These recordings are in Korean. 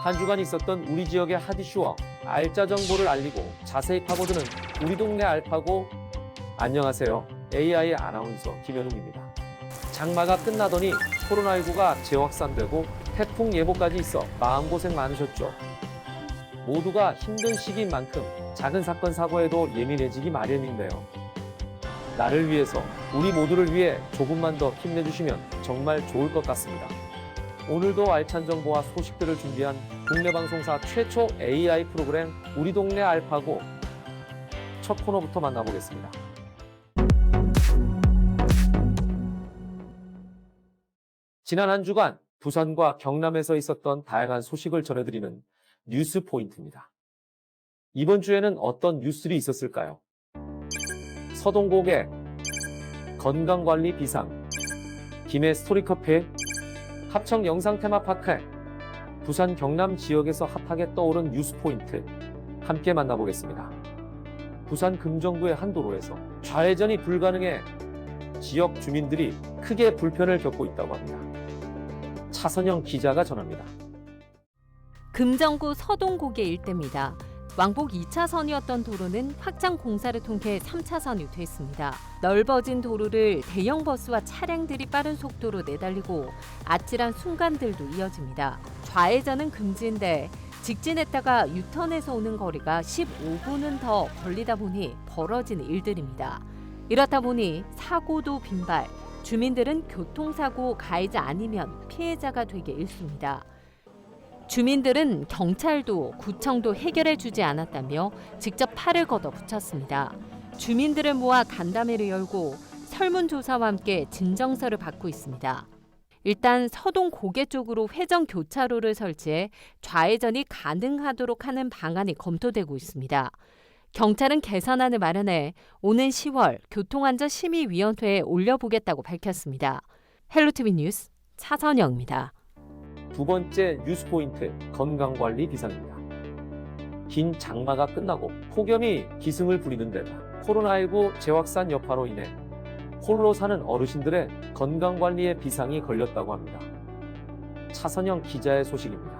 한 주간 있었던 우리 지역의 핫 이슈와 알짜 정보를 알리고 자세히 파고드는 우리 동네 알파고. 안녕하세요. AI 아나운서 김현웅입니다. 장마가 끝나더니 코로나19가 재확산되고 태풍 예보까지 있어 마음고생 많으셨죠? 모두가 힘든 시기인 만큼 작은 사건 사고에도 예민해지기 마련인데요. 나를 위해서, 우리 모두를 위해 조금만 더 힘내주시면 정말 좋을 것 같습니다. 오늘도 알찬 정보와 소식들을 준비한 국내 방송사 최초 AI 프로그램 우리 동네 알파고. 첫 코너부터 만나보겠습니다. 지난 한 주간 부산과 경남에서 있었던 다양한 소식을 전해드리는 뉴스 포인트입니다. 이번 주에는 어떤 뉴스들이 있었을까요? 서동고개, 건강관리 비상, 김해 스토리커피, 합청 영상 테마파크, 부산 경남 지역에서 핫하게 떠오른 뉴스 포인트 함께 만나보겠습니다. 부산 금정구의 한 도로에서 좌회전이 불가능해 지역 주민들이 크게 불편을 겪고 있다고 합니다. 차선영 기자가 전합니다. 금정구 서동고개 일대입니다. 왕복 2차선이었던 도로는 확장 공사를 통해 3차선이 됐습니다. 넓어진 도로를 대형 버스와 차량들이 빠른 속도로 내달리고 아찔한 순간들도 이어집니다. 좌회전은 금지인데 직진했다가 유턴해서 오는 거리가 15분은 더 걸리다 보니 벌어진 일들입니다. 이렇다 보니 사고도 빈발, 주민들은 교통사고 가해자 아니면 피해자가 되기 일쑤입니다. 주민들은 경찰도 구청도 해결해주지 않았다며 직접 팔을 걷어붙였습니다. 주민들을 모아 간담회를 열고 설문조사와 함께 진정서를 받고 있습니다. 일단 서동 고개 쪽으로 회전 교차로를 설치해 좌회전이 가능하도록 하는 방안이 검토되고 있습니다. 경찰은 개선안을 마련해 오는 10월 교통안전심의위원회에 올려보겠다고 밝혔습니다. 헬로티비 뉴스 차선영입니다. 두 번째 뉴스 포인트, 건강관리 비상입니다. 긴 장마가 끝나고 폭염이 기승을 부리는 데다 코로나19 재확산 여파로 인해 홀로 사는 어르신들의 건강관리에 비상이 걸렸다고 합니다. 차선영 기자의 소식입니다.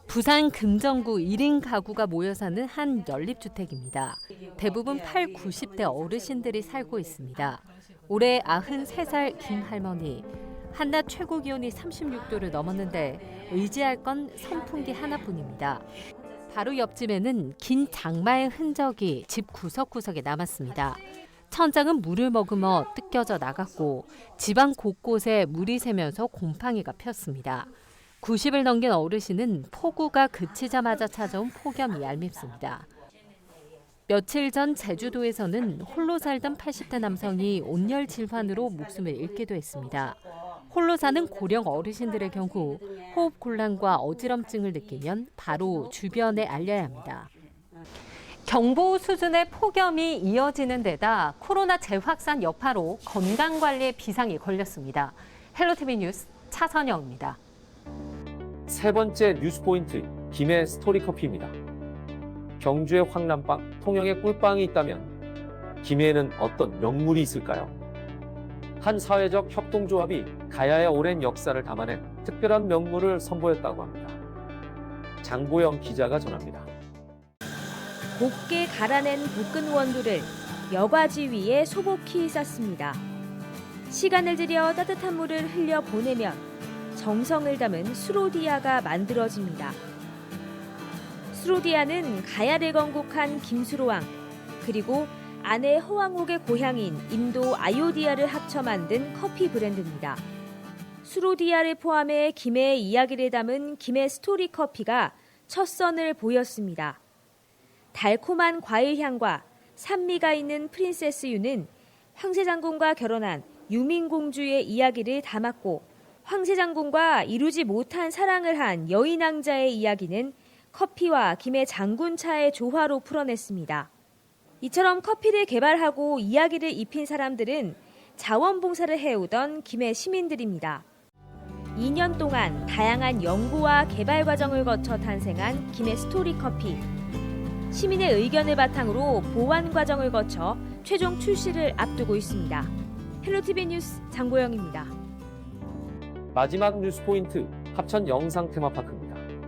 부산 금정구 1인 가구가 모여 사는 한 연립주택입니다. 대부분 8, 90대 어르신들이 살고 있습니다. 올해 93살 김 할머니. 한낮 최고 기온이 36도를 넘었는데 의지할 건 선풍기 하나뿐입니다. 바로 옆집에는 긴 장마의 흔적이 집 구석구석에 남았습니다. 천장은 물을 머금어 뜯겨져 나갔고 집안 곳곳에 물이 새면서 곰팡이가 폈습니다. 90을 넘긴 어르신은 폭우가 그치자마자 찾아온 폭염이 얄밉습니다. 며칠 전 제주도에서는 홀로 살던 80대 남성이 온열 질환으로 목숨을 잃기도 했습니다. 홀로 사는 고령 어르신들의 경우 호흡 곤란과 어지럼증을 느끼면 바로 주변에 알려야 합니다. 경보 수준의 폭염이 이어지는 데다 코로나 재확산 여파로 건강관리에 비상이 걸렸습니다. 헬로티비 뉴스 차선영입니다. 세 번째 뉴스 포인트, 김해 스토리커피입니다. 경주의 황남빵, 통영의 꿀빵이 있다면 김해에는 어떤 명물이 있을까요? 한 사회적 협동조합이 가야의 오랜 역사를 담아낸 특별한 명물을 선보였다고 합니다. 장보영 기자가 전합니다. 곱게 갈아낸 볶은 원두를 여과지 위에 소복히 쌌습니다. 시간을 들여 따뜻한 물을 흘려 보내면 정성을 담은 수로디아가 만들어집니다. 수로디아는 가야를 건국한 김수로왕, 그리고 아내 허왕옥의 고향인 인도 아요디아를 합쳐 만든 커피 브랜드입니다. 수로디아를 포함해 김해의 이야기를 담은 김해 스토리 커피가 첫 선을 보였습니다. 달콤한 과일 향과 산미가 있는 프린세스 유는 황새장군과 결혼한 유민공주의 이야기를 담았고, 황새장군과 이루지 못한 사랑을 한 여인왕자의 이야기는 커피와 김해 장군차의 조화로 풀어냈습니다. 이처럼 커피를 개발하고 이야기를 입힌 사람들은 자원봉사를 해오던 김해 시민들입니다. 2년 동안 다양한 연구와 개발 과정을 거쳐 탄생한 김해 스토리 커피. 시민의 의견을 바탕으로 보완 과정을 거쳐 최종 출시를 앞두고 있습니다. 헬로티비 뉴스 장보영입니다. 마지막 뉴스 포인트, 합천 영상 테마파크입니다.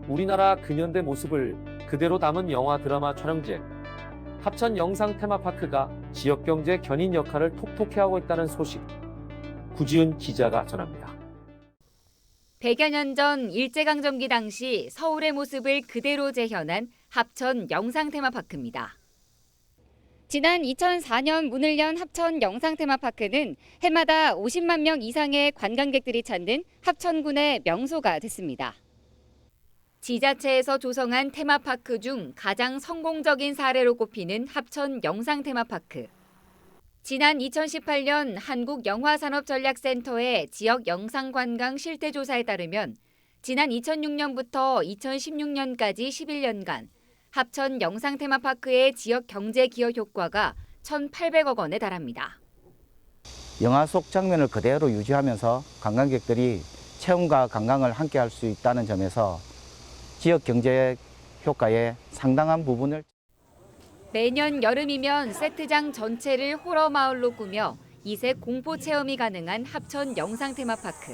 우리나라 근현대 모습을 그대로 담은 영화 드라마 촬영지 합천 영상 테마파크가 지역경제 견인 역할을 톡톡히 하고 있다는 소식. 구지은 기자가 전합니다. 100여 년 전 일제강점기 당시 서울의 모습을 그대로 재현한 합천 영상 테마파크입니다. 지난 2004년 문을 연 합천 영상 테마파크는 해마다 50만 명 이상의 관광객들이 찾는 합천군의 명소가 됐습니다. 지자체에서 조성한 테마파크 중 가장 성공적인 사례로 꼽히는 합천 영상 테마파크. 지난 2018년 한국영화산업전략센터의 지역 영상관광 실태조사에 따르면 지난 2006년부터 2016년까지 11년간 합천 영상 테마파크의 지역 경제 기여 효과가 1,800억 원에 달합니다. 영화 속 장면을 그대로 유지하면서 관광객들이 체험과 관광을 함께 할 수 있다는 점에서 지역 경제 효과에 상당한 부분을 매년 여름이면 세트장 전체를 호러 마을로 꾸며 이색 공포 체험이 가능한 합천 영상 테마파크.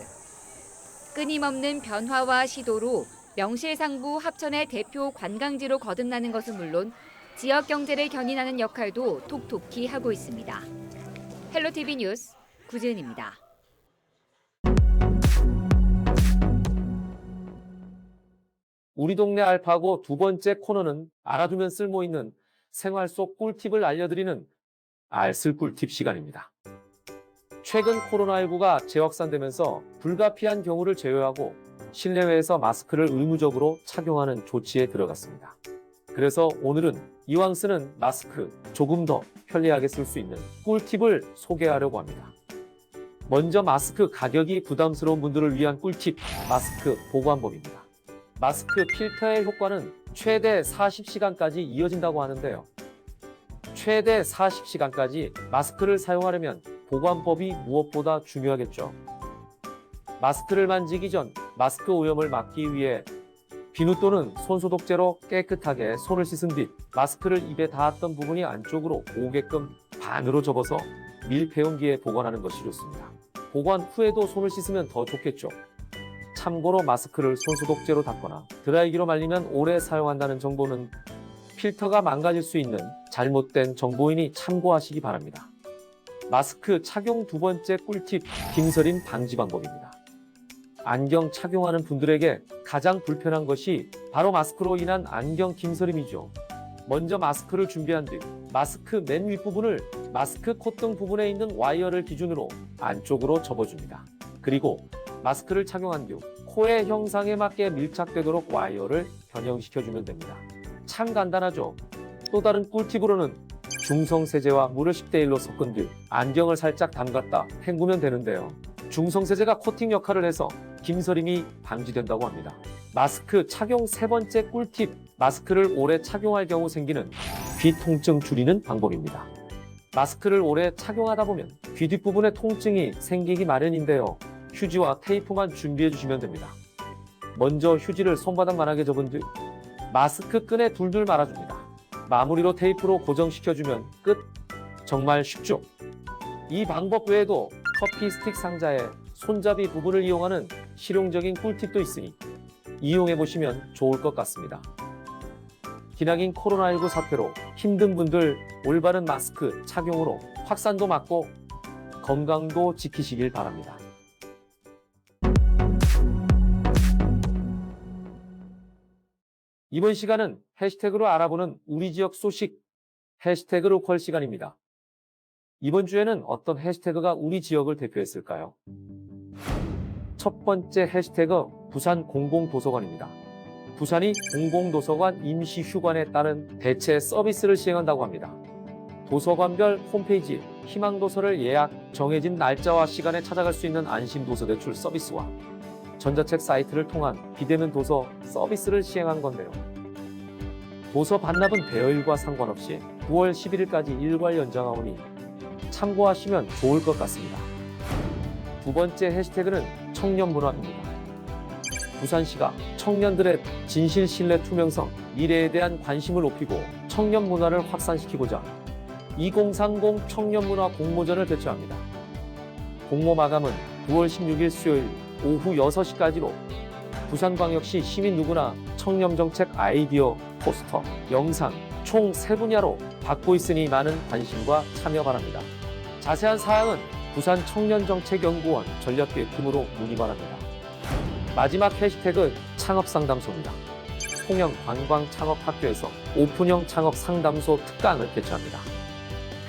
끊임없는 변화와 시도로 명실상부 합천의 대표 관광지로 거듭나는 것은 물론 지역 경제를 견인하는 역할도 톡톡히 하고 있습니다. 헬로티비 뉴스 구지은입니다. 우리 동네 알파고 두 번째 코너는 알아두면 쓸모있는 생활 속 꿀팁을 알려드리는 알쓸 꿀팁 시간입니다. 최근 코로나19가 재확산되면서 불가피한 경우를 제외하고 실내외에서 마스크를 의무적으로 착용하는 조치에 들어갔습니다. 그래서 오늘은 이왕 쓰는 마스크 조금 더 편리하게 쓸 수 있는 꿀팁을 소개하려고 합니다. 먼저 마스크 가격이 부담스러운 분들을 위한 꿀팁, 마스크 보관법입니다. 마스크 필터의 효과는 최대 40시간까지 이어진다고 하는데요. 최대 40시간까지 마스크를 사용하려면 보관법이 무엇보다 중요하겠죠. 마스크를 만지기 전 마스크 오염을 막기 위해 비누 또는 손소독제로 깨끗하게 손을 씻은 뒤 마스크를 입에 닿았던 부분이 안쪽으로 오게끔 반으로 접어서 밀폐용기에 보관하는 것이 좋습니다. 보관 후에도 손을 씻으면 더 좋겠죠. 참고로 마스크를 손소독제로 닦거나 드라이기로 말리면 오래 사용한다는 정보는 필터가 망가질 수 있는 잘못된 정보이니 참고하시기 바랍니다. 마스크 착용 두 번째 꿀팁, 김서림 방지 방법입니다. 안경 착용하는 분들에게 가장 불편한 것이 바로 마스크로 인한 안경 김서림이죠. 먼저 마스크를 준비한 뒤 마스크 맨 윗부분을 마스크 콧등 부분에 있는 와이어를 기준으로 안쪽으로 접어줍니다. 그리고 마스크를 착용한 뒤 코의 형상에 맞게 밀착되도록 와이어를 변형시켜주면 됩니다. 참 간단하죠? 또 다른 꿀팁으로는 중성세제와 물을 10대1로 섞은 뒤 안경을 살짝 담갔다 헹구면 되는데요. 중성세제가 코팅 역할을 해서 김서림이 방지된다고 합니다. 마스크 착용 세 번째 꿀팁, 마스크를 오래 착용할 경우 생기는 귀 통증 줄이는 방법입니다. 마스크를 오래 착용하다 보면 귀 뒷부분에 통증이 생기기 마련인데요. 휴지와 테이프만 준비해 주시면 됩니다. 먼저 휴지를 손바닥만하게 접은 뒤 마스크 끈에 둘둘 말아줍니다. 마무리로 테이프로 고정시켜주면 끝! 정말 쉽죠? 이 방법 외에도 커피 스틱 상자에 손잡이 부분을 이용하는 실용적인 꿀팁도 있으니 이용해보시면 좋을 것 같습니다. 기나긴 코로나19 사태로 힘든 분들 올바른 마스크 착용으로 확산도 막고 건강도 지키시길 바랍니다. 이번 시간은 해시태그로 알아보는 우리 지역 소식, 해시태그 로컬 시간입니다. 이번 주에는 어떤 해시태그가 우리 지역을 대표했을까요? 첫 번째 해시태그 부산 공공도서관입니다. 부산이 공공도서관 임시휴관에 따른 대체 서비스를 시행한다고 합니다. 도서관별 홈페이지 희망도서를 예약, 정해진 날짜와 시간에 찾아갈 수 있는 안심도서 대출 서비스와 전자책 사이트를 통한 비대면 도서 서비스를 시행한 건데요. 도서 반납은 대여일과 상관없이 9월 11일까지 일괄 연장하오니 참고하시면 좋을 것 같습니다. 두 번째 해시태그는 청년문화입니다. 부산시가 청년들의 진실, 신뢰, 투명성, 미래에 대한 관심을 높이고 청년 문화를 확산시키고자 2030 청년문화 공모전을 개최합니다. 공모 마감은 9월 16일 수요일 오후 6시까지로 부산광역시 시민 누구나 청렴정책 아이디어, 포스터, 영상 총 3분야로 받고 있으니 많은 관심과 참여 바랍니다. 자세한 사항은 부산 청년정책연구원 전략기획팀으로 문의 바랍니다. 마지막 해시태그 창업상담소입니다. 통영 관광창업학교에서 오픈형 창업상담소 특강을 개최합니다.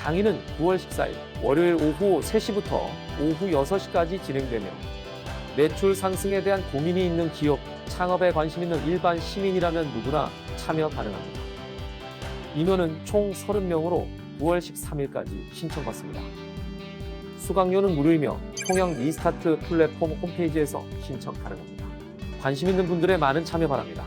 강의는 9월 14일 월요일 오후 3시부터 오후 6시까지 진행되며 매출 상승에 대한 고민이 있는 기업, 창업에 관심 있는 일반 시민이라면 누구나 참여 가능합니다. 인원은 총 30명으로 9월 13일까지 신청받습니다. 수강료는 무료이며 통영 리스타트 플랫폼 홈페이지에서 신청 가능합니다. 관심 있는 분들의 많은 참여 바랍니다.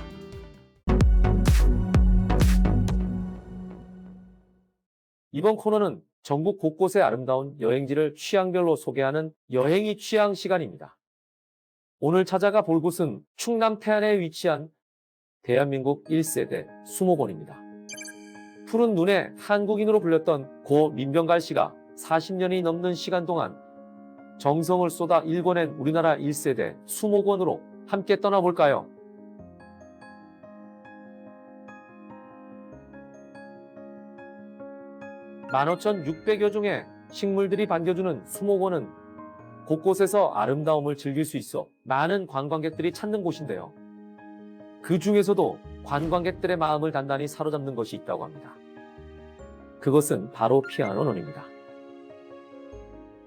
이번 코너는 전국 곳곳의 아름다운 여행지를 취향별로 소개하는 여행이 취향 시간입니다. 오늘 찾아가 볼 곳은 충남 태안에 위치한 대한민국 1세대 수목원입니다. 푸른 눈의 한국인으로 불렸던 고 민병갈 씨가 40년이 넘는 시간 동안 정성을 쏟아 일궈낸 우리나라 1세대 수목원으로 함께 떠나볼까요? (15,600여) 종의 식물들이 반겨주는 수목원은 곳곳에서 아름다움을 즐길 수 있어 많은 관광객들이 찾는 곳인데요. 그 중에서도 관광객들의 마음을 단단히 사로잡는 것이 있다고 합니다. 그것은 바로 피아노논입니다.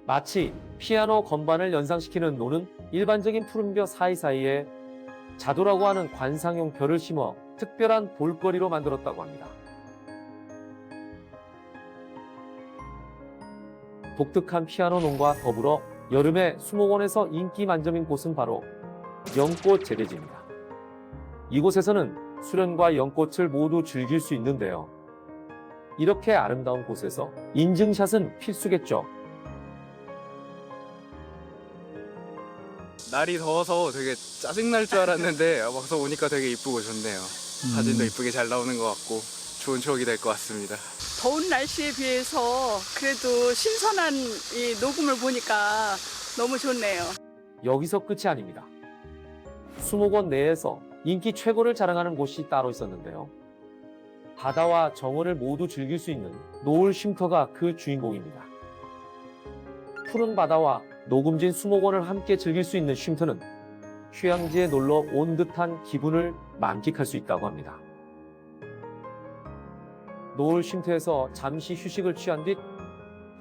마치 피아노 건반을 연상시키는 논은 일반적인 푸른벼 사이사이에 자도라고 하는 관상용 벼를 심어 특별한 볼거리로 만들었다고 합니다. 독특한 피아노논과 더불어 여름에 수목원에서 인기 만점인 곳은 바로 연꽃 재배지입니다. 이곳에서는 수련과 연꽃을 모두 즐길 수 있는데요. 이렇게 아름다운 곳에서 인증샷은 필수겠죠. 날이 더워서 되게 짜증날 줄 알았는데 와서 오니까 되게 이쁘고 좋네요. 사진도 이쁘게 잘 나오는 것 같고 좋은 추억이 될 것 같습니다. 더운 날씨에 비해서 그래도 신선한 이 녹음을 보니까 너무 좋네요. 여기서 끝이 아닙니다. 수목원 내에서 인기 최고를 자랑하는 곳이 따로 있었는데요. 바다와 정원을 모두 즐길 수 있는 노을 쉼터가 그 주인공입니다. 푸른 바다와 녹음진 수목원을 함께 즐길 수 있는 쉼터는 휴양지에 놀러 온 듯한 기분을 만끽할 수 있다고 합니다. 노을 쉼터에서 잠시 휴식을 취한 뒤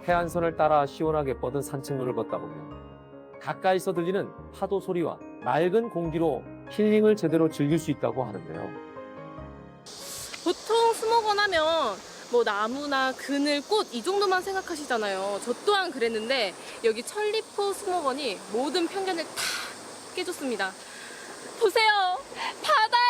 해안선을 따라 시원하게 뻗은 산책로를 걷다 보면 가까이서 들리는 파도 소리와 맑은 공기로 힐링을 제대로 즐길 수 있다고 하는데요. 보통 수목원 하면 뭐 나무나 그늘, 꽃 이 정도만 생각하시잖아요. 저 또한 그랬는데 여기 천리포 수목원이 모든 편견을 다 깨줬습니다. 보세요! 바다예요!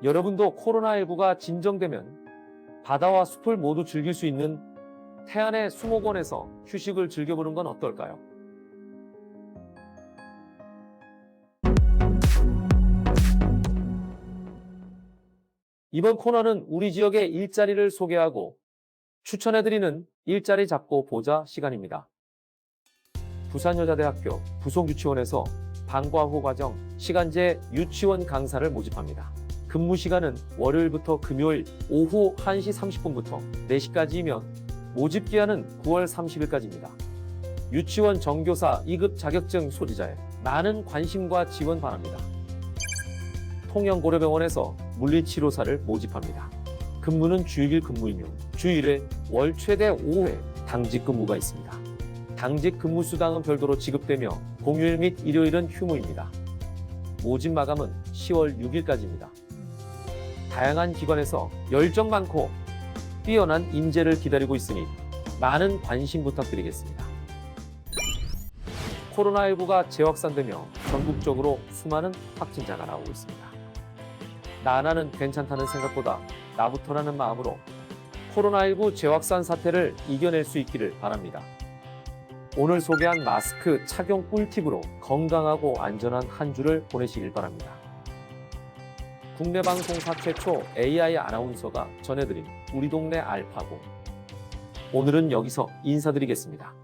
여러분도 코로나19가 진정되면 바다와 숲을 모두 즐길 수 있는 태안의 수목원에서 휴식을 즐겨보는 건 어떨까요? 이번 코너는 우리 지역의 일자리를 소개하고 추천해드리는 일자리 잡고 보자 시간입니다. 부산여자대학교 부속유치원에서 방과후 과정 시간제 유치원 강사를 모집합니다. 근무 시간은 월요일부터 금요일 오후 1시 30분부터 4시까지이며 모집 기한은 9월 30일까지입니다. 유치원 정교사 2급 자격증 소지자의 많은 관심과 지원 바랍니다. 통영고려병원에서 물리치료사를 모집합니다. 근무는 주일 근무이며 주일에 월 최대 5회 당직 근무가 있습니다. 당직 근무 수당은 별도로 지급되며 공휴일 및 일요일은 휴무입니다. 모집 마감은 10월 6일까지입니다. 다양한 기관에서 열정 많고 뛰어난 인재를 기다리고 있으니 많은 관심 부탁드리겠습니다. 코로나19가 재확산되며 전국적으로 수많은 확진자가 나오고 있습니다. 나는 괜찮다는 생각보다 나부터라는 마음으로 코로나19 재확산 사태를 이겨낼 수 있기를 바랍니다. 오늘 소개한 마스크 착용 꿀팁으로 건강하고 안전한 한 주를 보내시길 바랍니다. 국내 방송사 최초 AI 아나운서가 전해드린 우리 동네 알파고. 오늘은 여기서 인사드리겠습니다.